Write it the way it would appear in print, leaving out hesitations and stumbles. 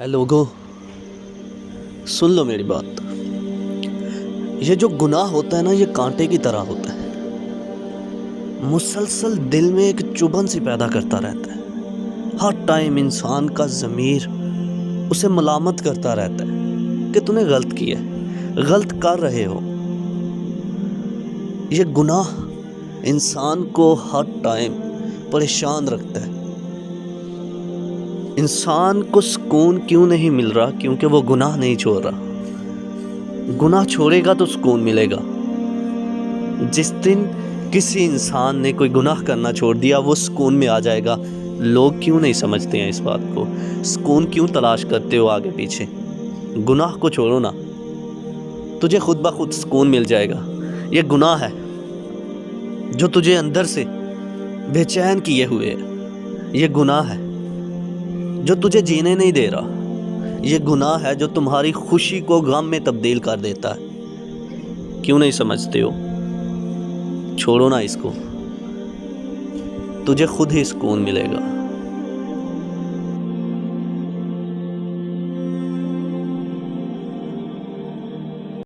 اے لوگو، سن لو میری بات۔ یہ جو گناہ ہوتا ہے نا، یہ کانٹے کی طرح ہوتا ہے، مسلسل دل میں ایک چبھن سی پیدا کرتا رہتا ہے۔ ہر ٹائم انسان کا ضمیر اسے ملامت کرتا رہتا ہے کہ تو نے غلط کیا ہے، غلط کر رہے ہو۔ یہ گناہ انسان کو ہر ٹائم پریشان رکھتا ہے۔ انسان کو سکون کیوں نہیں مل رہا؟ کیونکہ وہ گناہ نہیں چھوڑ رہا۔ گناہ چھوڑے گا تو سکون ملے گا۔ جس دن کسی انسان نے کوئی گناہ کرنا چھوڑ دیا، وہ سکون میں آ جائے گا۔ لوگ کیوں نہیں سمجھتے ہیں اس بات کو؟ سکون کیوں تلاش کرتے ہو آگے پیچھے؟ گناہ کو چھوڑو نا، تجھے خود بخود سکون مل جائے گا۔ یہ گناہ ہے جو تجھے اندر سے بے چین کیے ہوئے ہے۔ یہ گناہ ہے جو تجھے جینے نہیں دے رہا۔ یہ گناہ ہے جو تمہاری خوشی کو غم میں تبدیل کر دیتا ہے۔ کیوں نہیں سمجھتے ہو؟ چھوڑو نا اس کو، تجھے خود ہی سکون ملے گا۔